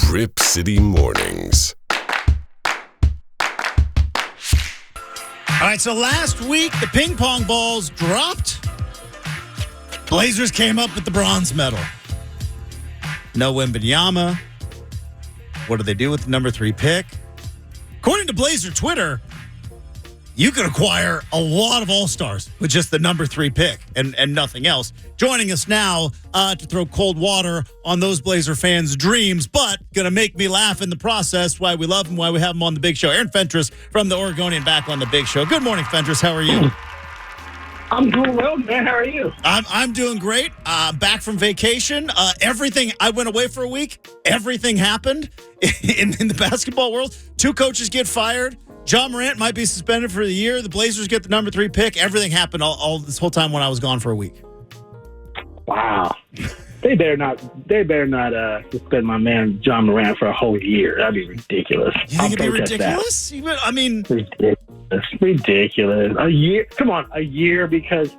Rip City Mornings. All right, so last week the ping pong balls dropped. Blazers came up with the bronze medal. No Wembanyama. What do they do with the number 3 pick? According to Blazer Twitter, you could acquire a lot of all-stars with just the number 3 pick and nothing else. Joining us now to throw cold water on those Blazer fans' dreams, but going to make me laugh in the process, why we love him, why we have him on the Big Show. Aaron Fentress from the Oregonian back on the Big Show. Good morning, Fentress. How are you? I'm doing well, man. How are you? I'm doing great. Back from vacation. Everything, I went away for a week. Everything happened in the basketball world. 2 coaches get fired. John Morant might be suspended for the year. The Blazers get the number 3 pick. Everything happened all this whole time when I was gone for a week. Wow. They better not suspend my man John Morant for a whole year. That'd be ridiculous. You think it'd be ridiculous? I mean, ridiculous. A year? Come on, a year because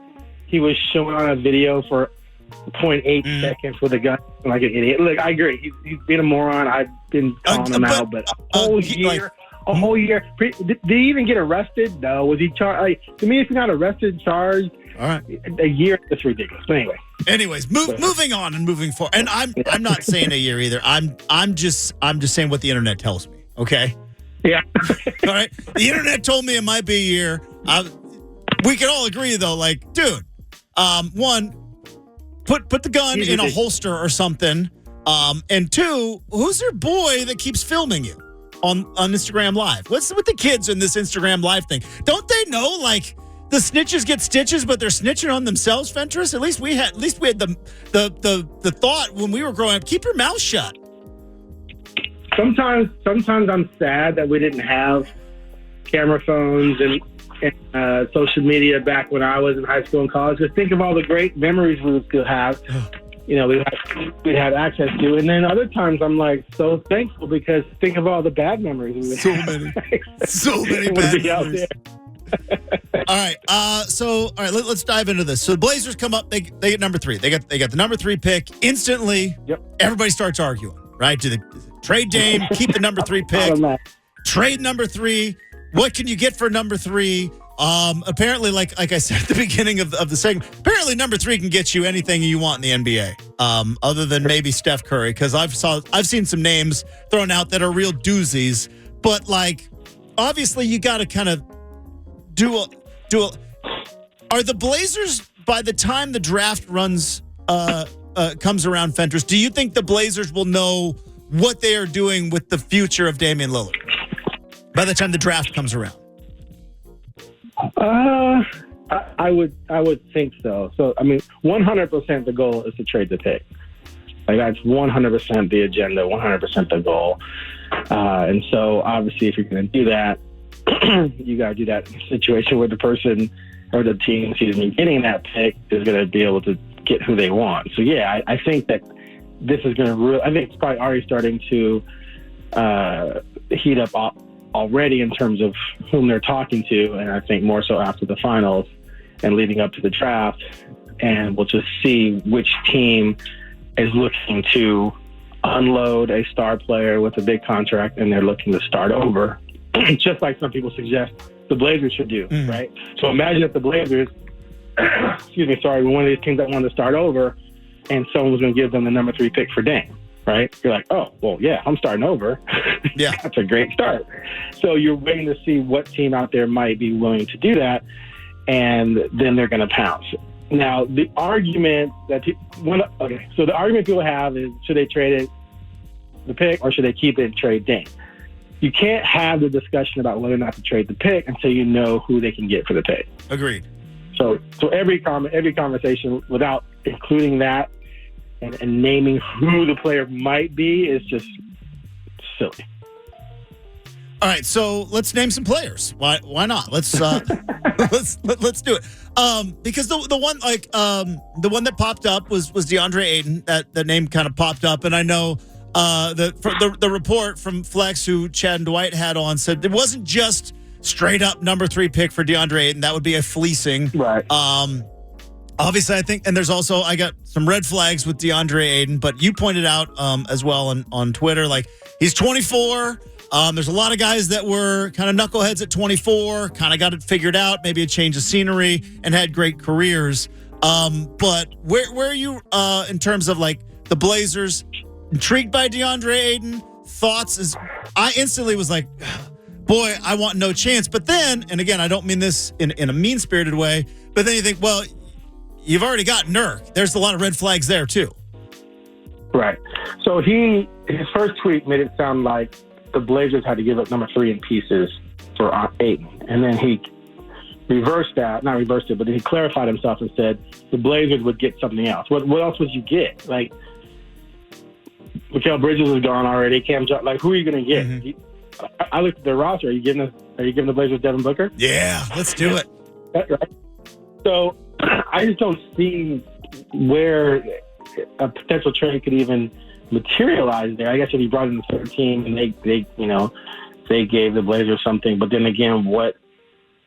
he was showing on a video for 0.8 seconds with a gun like an idiot. Look, I agree. He's been a moron. I've been calling him out, but a whole year. A whole year. Did he even get arrested? No. Was he charged? To me, if you're not arrested, charged, all right, a year, it's ridiculous. But anyways, moving on and moving forward. And I'm not saying a year either. I'm just saying what the internet tells me. Okay. Yeah. All right. The internet told me it might be a year. We can all agree though. Like, dude, one, put the gun in a holster or something. And 2, who's your boy that keeps filming you on Instagram Live? What's with the kids in this Instagram Live thing? Don't they know like the snitches get stitches, but they're snitching on themselves, Fentress? At least we had the thought when we were growing up. Keep your mouth shut. Sometimes I'm sad that we didn't have camera phones and social media back when I was in high school and college. Just think of all the great memories we would still have. You know, we'd have access to. And then other times I'm like so thankful because think of all the bad memories we would have. So many bad memories. All right. Let's dive into this. So the Blazers come up, they get number 3. They got the number 3 pick instantly. Yep. Everybody starts arguing, right? Do they trade Dame, keep the number 3 pick, trade number 3? What can you get for number 3? Apparently, like I said at the beginning of the segment, apparently number 3 can get you anything you want in the NBA, other than maybe Steph Curry, because I've seen some names thrown out that are real doozies. But like, obviously, you got to kind of do a. Are the Blazers, by the time the draft comes around, Fentress, do you think the Blazers will know what they are doing with the future of Damian Lillard by the time the draft comes around? I would think so. So, I mean, 100% the goal is to trade the pick. Like, that's 100% the agenda, 100% the goal. And so, obviously, if you're going to do that, you got to do that in a situation where the person or the team, getting that pick is going to be able to get who they want. So, yeah, I think that this is going to I think it's probably already starting to heat up already in terms of whom they're talking to, and I think more so after the finals and leading up to the draft. And we'll just see which team is looking to unload a star player with a big contract and they're looking to start over, just like some people suggest the Blazers should do, right? So imagine if the Blazers, were one of these teams that wanted to start over and someone was going to give them the number 3 pick for Dame. Right? You're like, oh, well, yeah, I'm starting over. Yeah. That's a great start. So you're waiting to see what team out there might be willing to do that, and then they're going to pounce. Now, the argument so the argument people have is, should they trade the pick or should they keep it and trade Dame? You can't have the discussion about whether or not to trade the pick until you know who they can get for the pick. Agreed. So every conversation without including that and naming who the player might be is just silly. All right, so let's name some players. Why not? Let's let's do it. Because the one that popped up was DeAndre Ayton. That name kind of popped up, and I know the report from Flex, who Chad and Dwight had on, said it wasn't just straight up number 3 pick for DeAndre Ayton. That would be a fleecing. Right. Obviously, I think, and there's also, I got some red flags with DeAndre Ayton, but you pointed out as well on Twitter, like he's 24. There's a lot of guys that were kind of knuckleheads at 24, kind of got it figured out, maybe a change of scenery, and had great careers. But where are you in terms of like the Blazers? Intrigued by DeAndre Ayton? Thoughts? I instantly was like, boy, I want no chance. But then, and again, I don't mean this in a mean-spirited way, but then you think, well, you've already got Nurk. There's a lot of red flags there, too. Right. So his first tweet made it sound like the Blazers had to give up number 3 in pieces for Ayton. And then he not reversed it, but he clarified himself and said the Blazers would get something else. What else would you get? Like, Mikal Bridges is gone already. Who are you going to get? Mm-hmm. I looked at the roster. Are you giving the Blazers Devin Booker? Yeah, let's do it. That's right. So I just don't see where a potential trade could even materialize there. I guess if you brought in the third team and they gave the Blazers something, but then again, what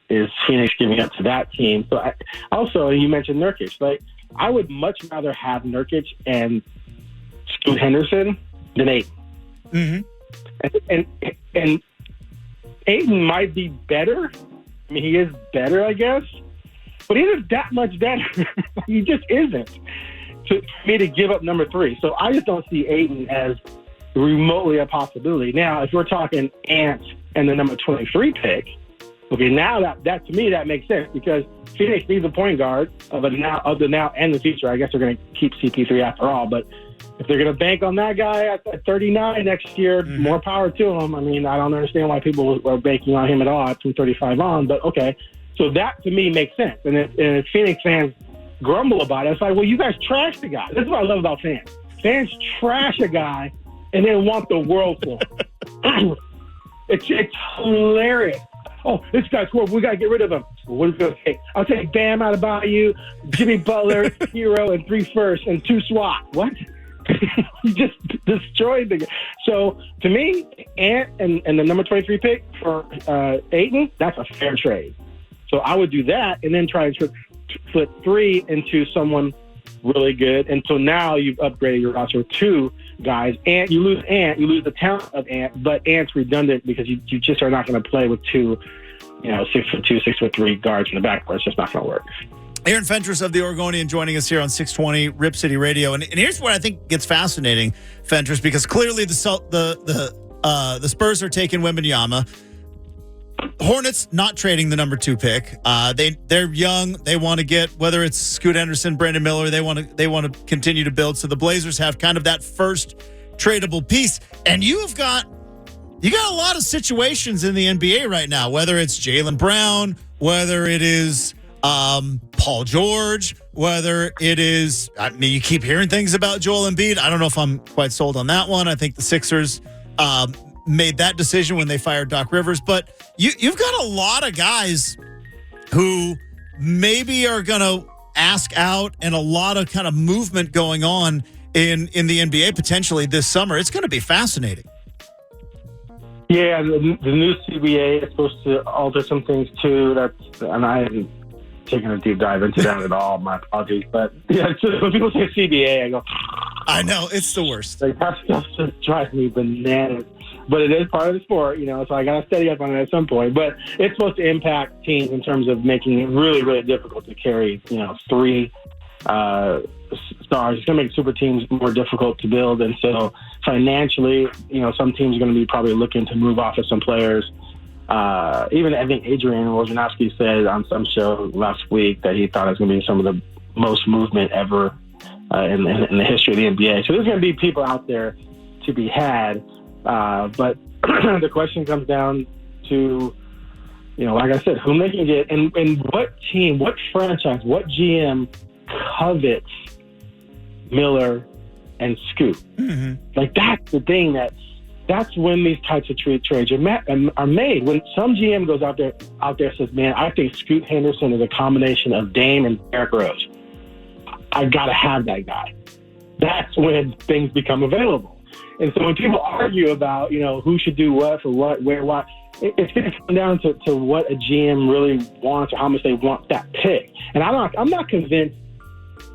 is Phoenix giving up to that team? So also, you mentioned Nurkic. Like, I would much rather have Nurkic and Scoot Henderson than Ayton. Mm-hmm. And Ayton might be better. I mean, he is better, I guess, but he isn't that much better. He just isn't. For me to give up number 3. So I just don't see Ayton as remotely a possibility. Now, if we're talking Ant and the number 23 pick, okay, now that to me, that makes sense because Phoenix needs a point guard of the now and the future. I guess they're going to keep CP3 after all, but if they're going to bank on that guy at 39 next year, more power to him. I mean, I don't understand why people are banking on him at all from 35 on, but okay. So that to me makes sense. And if Phoenix fans grumble about it, it's like, well, you guys trash the guy. This is what I love about fans. Fans trash a guy and then want the world for him. It's hilarious. Oh, this guy's horrible. We got to get rid of him. Well, what is it going to take? I'll take Bam out of Bayou, Jimmy Butler, Hero, and 3 firsts and 2 SWAT. What? He just destroyed the guy. So, to me, Ant and the number 23 pick for Ayton, that's a fair trade. So, I would do that and then try and flip 3 into someone really good. And so now you've upgraded your roster with 2 guys. And you lose the talent of Ant, but Ant's redundant because you just are not going to play with 2, 6'2", 6'3" guards in the backcourt. It's just not going to work. Aaron Fentress of the Oregonian joining us here on 620 Rip City Radio. And here's where I think gets fascinating, Fentress, because clearly the Spurs are taking Wembanyama. Hornets not trading the number 2 pick. They're young. They want to get, whether it's Scoot Henderson, Brandon Miller, they want to continue to build. So the Blazers have kind of that first tradable piece. And you got a lot of situations in the NBA right now, whether it's Jaylen Brown, whether it is Paul George, whether it is, I mean, you keep hearing things about Joel Embiid. I don't know if I'm quite sold on that one. I think the Sixers made that decision when they fired Doc Rivers. But you've got a lot of guys who maybe are going to ask out and a lot of kind of movement going on in the NBA potentially this summer. It's going to be fascinating. Yeah, the new CBA is supposed to alter some things too. And I haven't taken a deep dive into that at all. My apologies, but yeah, when people say CBA, I go, I know it's the worst. Like, that stuff just drives me bananas. But it is part of the sport, so I got to study up on it at some point. But it's supposed to impact teams in terms of making it really, really difficult to carry, 3 stars. It's going to make super teams more difficult to build. And so financially, some teams are going to be probably looking to move off of some players. Even I think Adrian Wojnarowski said on some show last week that he thought it was going to be some of the most movement ever in the history of the NBA. So there's going to be people out there to be had. But the question comes down to, like I said, whom they can get and what team, what franchise, what GM covets Miller and Scoot. Mm-hmm. Like, that's the thing that's when these types of trades are made. When some GM goes out there says, man, I think Scoot Henderson is a combination of Dame and Derrick Rose. I got to have that guy. That's when things become available. And so when people argue about, who should do what for what, where, what, it's going to come down to what a GM really wants or how much they want that pick. And I'm not convinced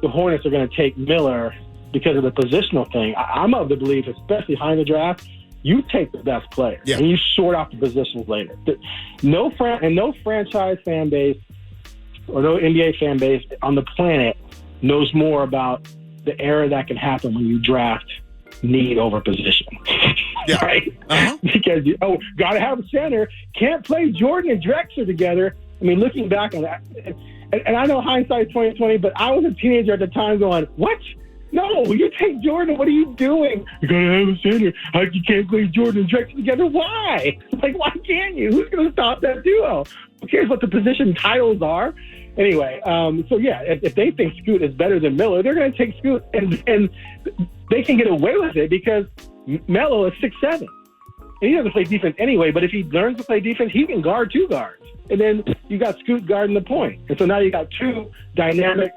the Hornets are going to take Miller because of the positional thing. I'm of the belief, especially high in the draft, you take the best player and you sort out the positions later. No franchise fan base or no NBA fan base on the planet knows more about the era that can happen when you draft need over position. Yeah. Right? Uh-huh. Because, got to have a center. Can't play Jordan and Drexler together. I mean, looking back on that, and I know hindsight's 20/20, but I was a teenager at the time going, what? No, you take Jordan. What are you doing? You got to have a center. You can't play Jordan and Drexler together. Why? Like, why can't you? Who's going to stop that duo? Who cares what the position titles are? Anyway, if they think Scoot is better than Miller, they're going to take Scoot, and they can get away with it because Melo is 6'7", and he doesn't play defense anyway. But if he learns to play defense, he can guard two guards, and then you got Scoot guarding the point, and so now you got two dynamic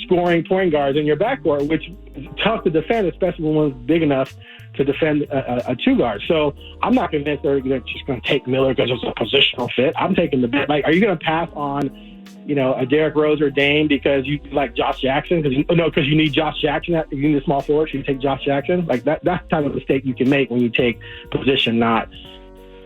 scoring point guards in your backcourt, which is tough to defend, especially when one's big enough to defend a two guard. So I'm not convinced they're just going to take Miller because it's a positional fit. I'm taking the bet. Like, are you going to pass on, a Derrick Rose or Dame because you like Josh Jackson? Because you need Josh Jackson. You need a small forward, so you take Josh Jackson. Like that's the type of mistake you can make when you take position, not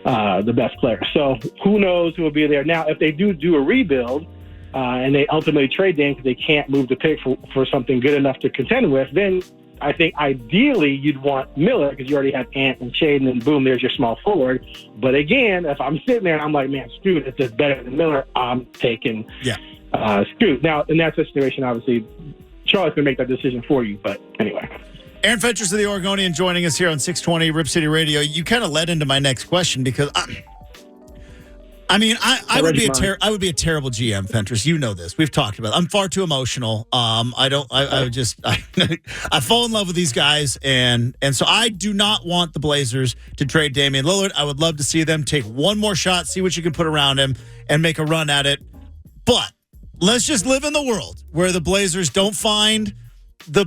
the best player. So who knows who will be there now? If they do a rebuild. And they ultimately trade Dame because they can't move the pick for something good enough to contend with, then I think ideally you'd want Miller because you already have Ant and Shaden, and boom, there's your small forward. But again, if I'm sitting there and I'm like, man, Scoot is just better than Miller, I'm taking Scoot. Now, in that situation, obviously, Charlotte's going to make that decision for you. But anyway. Aaron Fentress of the Oregonian joining us here on 620 Rip City Radio. You kind of led into my next question because I would be a terrible GM, Fentress. You know this. We've talked about it. I'm far too emotional. I fall in love with these guys, and so I do not want the Blazers to trade Damian Lillard. I would love to see them take one more shot, see what you can put around him, and make a run at it. But let's just live in the world where the Blazers don't find the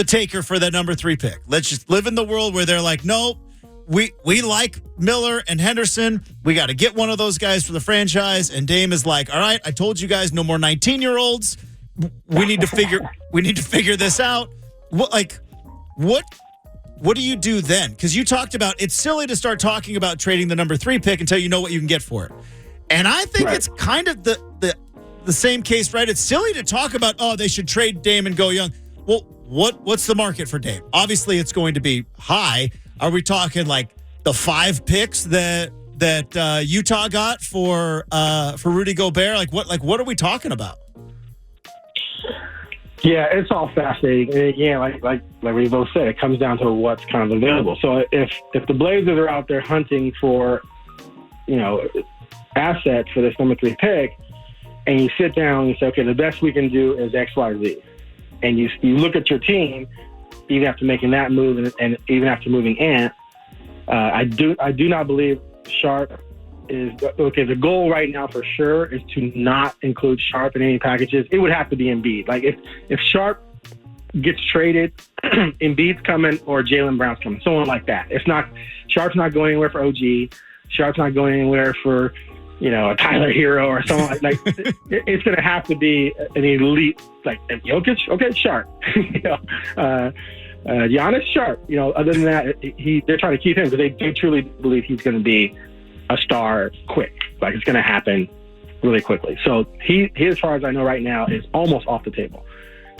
taker for that number 3 pick. Let's just live in the world where they're like, nope. We like Miller and Henderson. We got to get one of those guys for the franchise. And Dame is like, all right, I told you guys no more 19-year-olds. We need to figure this out. What do you do then? Because you talked about it's silly to start talking about trading the number 3 pick until you know what you can get for it. And I think it's kind of the same case, right? It's silly to talk about, they should trade Dame and go young. Well, what's the market for Dame? Obviously, it's going to be high. Are we talking like the 5 picks that Utah got for Rudy Gobert? What are we talking about? Yeah, it's all fascinating. And again, like we both said, it comes down to what's kind of available. So if the Blazers are out there hunting for, assets for this number 3 pick, and you sit down and say, okay, the best we can do is X, Y, Z, and you look at your team. Even after making that move and even after moving Ant, I do not believe Sharp is okay. The goal right now for sure is to not include Sharp in any packages. It would have to be Embiid. Like if Sharp gets traded, Embiid's coming or Jaylen Brown's coming, someone like that. Sharp's not going anywhere for OG. Sharp's not going anywhere for a Tyler Hero or someone like it's going to have to be an elite, like Jokic, okay, Sharp. Giannis, Sharp. Other than that, they're trying to keep him because they truly believe he's going to be a star quick. Like it's going to happen really quickly. So he, as far as I know right now, is almost off the table.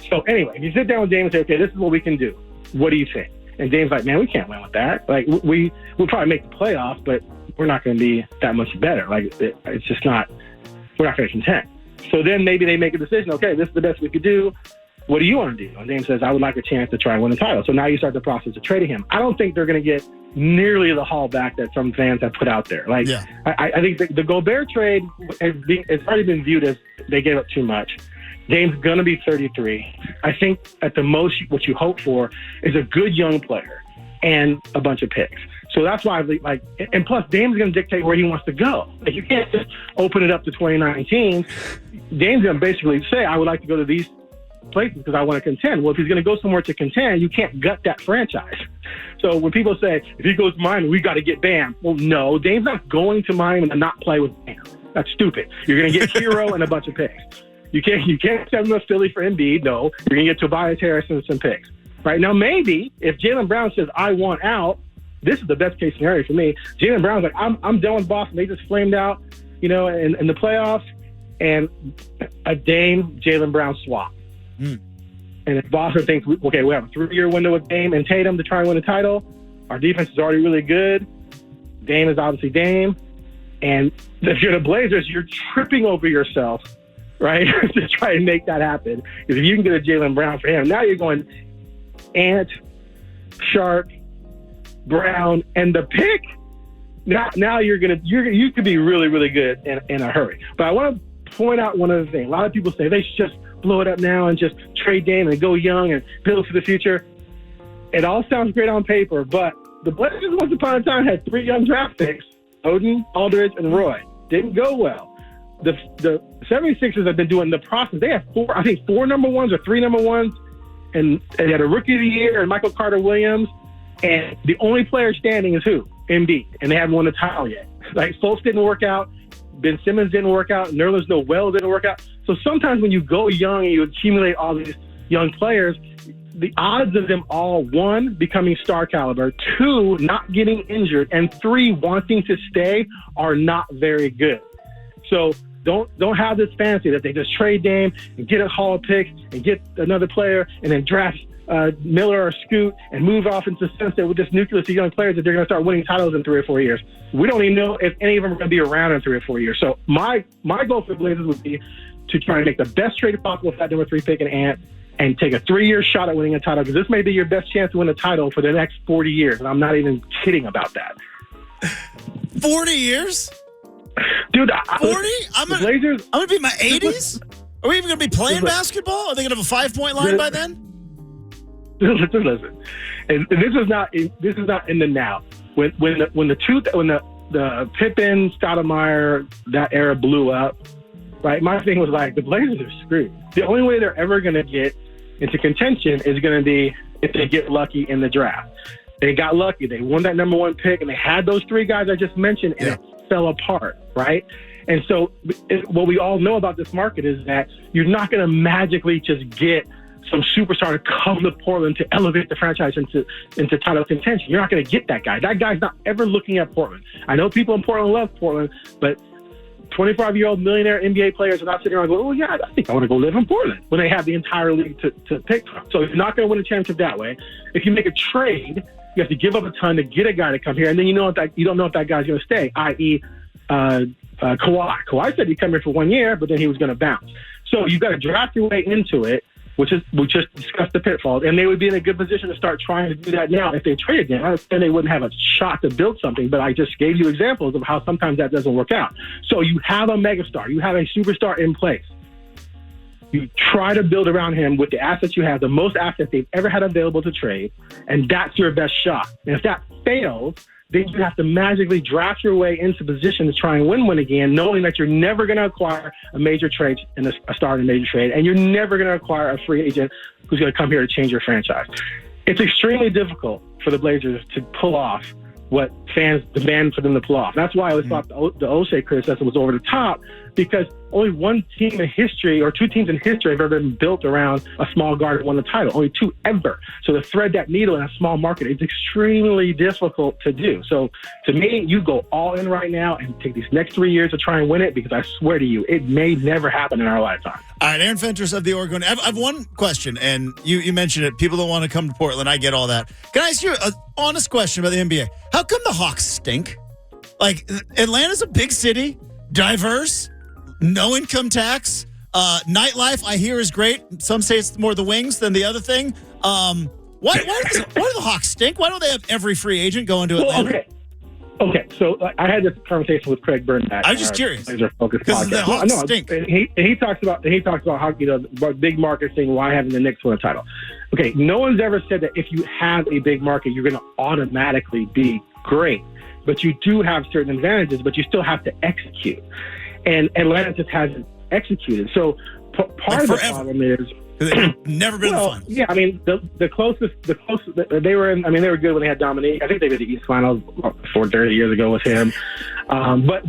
So anyway, if you sit down with Dame and say, okay, this is what we can do. What do you think? And Dame's like, man, we can't win with that. Like we'll probably make the playoffs, but we're not going to be that much better. Like it's just not. We're not going to contend. So then maybe they make a decision. Okay, this is the best we could do. What do you want to do? And Dame says, I would like a chance to try and win the title. So now you start the process of trading him. I don't think they're going to get nearly the haul back that some fans have put out there. Like, I think the Gobert trade has already been viewed as they gave up too much. Dame's going to be 33. I think at the most what you hope for is a good young player and a bunch of picks. So that's why, and plus Dame's going to dictate where he wants to go. Like you can't just open it up to 2019. Dame's going to basically say, I would like to go to these places because I want to contend. Well, if he's going to go somewhere to contend, you can't gut that franchise. So when people say, if he goes to Miami, we got to get Bam. Well, no, Dame's not going to Miami to not play with Bam. That's stupid. You're going to get Hero and a bunch of picks. You can't send them to Philly for Embiid. No, you're going to get Tobias Harris and some picks. Right now, maybe if Jaylen Brown says, I want out, this is the best case scenario for me. Jaylen Brown's like, I'm done with Boston. They just flamed out, in the playoffs, and a Dame Jaylen Brown swap. And if Boston thinks, okay, we have a 3-year window with Dame and Tatum to try and win a title, our defense is already really good. Dame is obviously Dame. And if you're the Blazers, you're tripping over yourself, right, to try and make that happen. Because if you can get a Jaylen Brown for him, now you're going Ant, Sharp, Brown, and the pick. Now you could be really, really good in a hurry. But I want to point out one other thing. A lot of people say they should just blow it up now and just trade Dame and go young and build for the future. It all sounds great on paper, but the Blazers once upon a time had 3 young draft picks, Odin, Aldridge, and Roy. Didn't go well. The 76ers have been doing the process. They have 4 number ones or 3 number ones, and they had a rookie of the year and Michael Carter-Williams, and the only player standing is who? Embiid, and they haven't won the title yet. Like, Fultz didn't work out, Ben Simmons didn't work out, Nerlens Noel didn't work out. So sometimes when you go young and you accumulate all these young players, the odds of them all, 1, becoming star caliber, 2, not getting injured, and 3, wanting to stay are not very good. So don't have this fantasy that they just trade Dame and get a haul pick and get another player and then draft Miller or Scoot and move off into sunset with this nucleus of young players that they're going to start winning titles in 3 or 4 years. We don't even know if any of them are going to be around in 3 or 4 years. So my goal for the Blazers would be to try and make the best trade possible for that number 3 pick in Ant and take a 3-year shot at winning a title, because this may be your best chance to win a title for the next 40 years. And I'm not even kidding about that. 40 years? Dude, 40? I'm going to be in my 80s? Are we even going to be playing basketball? Are they going to have a 5-point line by then? Listen. And this is not in the now. When the Pippen, Stoudemire, that era blew up, right? My thing was like, the Blazers are screwed. The only way they're ever going to get into contention is going to be if they get lucky in the draft. They got lucky. They won that number 1 pick, and they had those 3 guys I just mentioned, and it fell apart, right? And so what we all know about this market is that you're not going to magically just get some superstar to come to Portland to elevate the franchise into title contention. You're not going to get that guy. That guy's not ever looking at Portland. I know people in Portland love Portland, but 25-year-old millionaire NBA players are not sitting around going, oh, yeah, I think I want to go live in Portland, when they have the entire league to pick from. So you're not going to win a championship that way. If you make a trade, you have to give up a ton to get a guy to come here, and then you don't know if that guy's going to stay, i.e., Kawhi. Kawhi said he'd come here for 1 year, but then he was going to bounce. So you've got to draft your way into it, we just discussed the pitfalls, and they would be in a good position to start trying to do that now if they traded them. I understand they wouldn't have a shot to build something, but I just gave you examples of how sometimes that doesn't work out. So you have a megastar, you have a superstar in place. You try to build around him with the assets you have, the most assets they've ever had available to trade, and that's your best shot. And if that fails, then you have to magically draft your way into position to try and win one again, knowing that you're never going to acquire a major trade and a star in a major trade, and you're never going to acquire a free agent who's going to come here to change your franchise. It's extremely difficult for the Blazers to pull off what fans demand for them to pull off. That's why I always thought the O'Shea criticism was over the top, because only 1 team in history or 2 teams in history have ever been built around a small guard that won the title. Only 2 ever. So to thread that needle in a small market is extremely difficult to do. So to me, you go all in right now and take these next 3 years to try and win it, because I swear to you, it may never happen in our lifetime. All right, Aaron Fentress of the Oregon. I've one question, and you mentioned it. People don't want to come to Portland. I get all that. Can I ask you an honest question about the NBA? How come the Hawks stink? Like, Atlanta's a big city, diverse, no income tax, nightlife I hear is great. Some say it's more the Wings than the other thing. Why do the Hawks stink? Why don't they have every free agent going to Atlanta? Okay. So I had this conversation with Craig Burnett. I'm just curious. Because the Hawks stink. And he talks about how, about big market thing, why having the Knicks win a title. Okay, no one's ever said that if you have a big market, you're going to automatically be great. But you do have certain advantages, but you still have to execute. And Atlanta just hasn't executed. So part of the problem is they've never been in the finals. Yeah, I mean the closest they were in. I mean, they were good when they had Dominique. I think they did the East Finals 30 years ago with him. But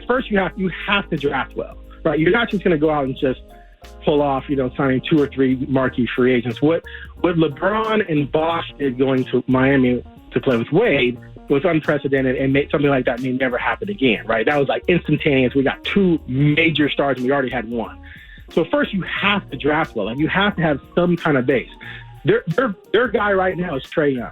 first you have to draft well, right? You're not just going to go out and just pull off, signing 2 or 3 marquee free agents. What LeBron and Bosh did going to Miami to play with Wade was unprecedented, and something like that may never happen again, right? That was like instantaneous. We got 2 major stars, and we already had 1. So first, you have to draft well. Like, you have to have some kind of base. Their guy right now is Trae Young.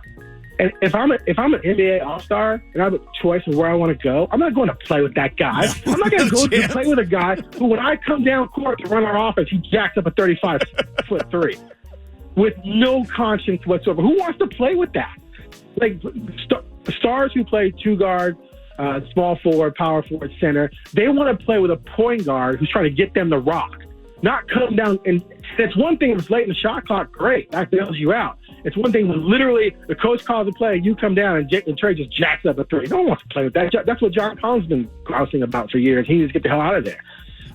And if I'm an NBA All-Star and I have a choice of where I want to go, I'm not going to play with that guy. I'm not going to go to play with a guy who, when I come down court to run our offense, he jacks up a 35-foot 3 with no conscience whatsoever. Who wants to play with that? Like, stars who play 2 guard, small forward, power forward, center, they want to play with a point guard who's trying to get them the rock, not come down. And it's one thing if it's late in the shot clock, great, that bails you out. It's one thing when literally the coach calls a play, you come down and Trae just jacks up a 3. No one wants to play with that. That's what John Collins has been grousing about for years. He needs to get the hell out of there.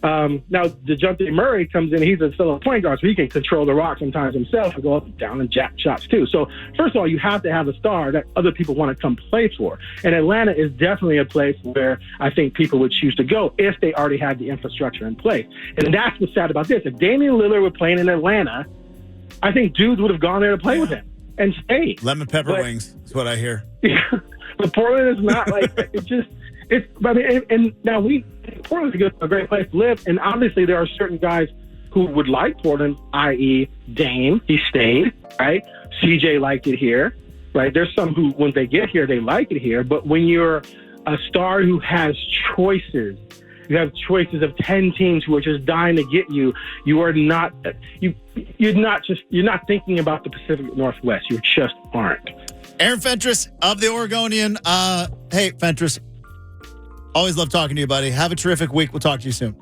Now, DeJounte Murray comes in. He's still a point guard, so he can control the rock sometimes himself and go up and down and jack shots too. So, first of all, you have to have a star that other people want to come play for. And Atlanta is definitely a place where I think people would choose to go if they already had the infrastructure in place. And that's what's sad about this. If Damian Lillard were playing in Atlanta, I think dudes would have gone there to play with him and stayed. Lemon pepper wings is what I hear. Yeah, but Portland is not like and now Portland's a great place to live, and obviously there are certain guys who would like Portland, i.e. Dame. He stayed, right? CJ liked it here, right? There's some who, when they get here, they like it here, but when you're a star who has choices, you have choices of 10 teams who are just dying to get you. You are not. You're not thinking about the Pacific Northwest. You just aren't. Aaron Fentress of the Oregonian. Hey, Fentress. Always love talking to you, buddy. Have a terrific week. We'll talk to you soon.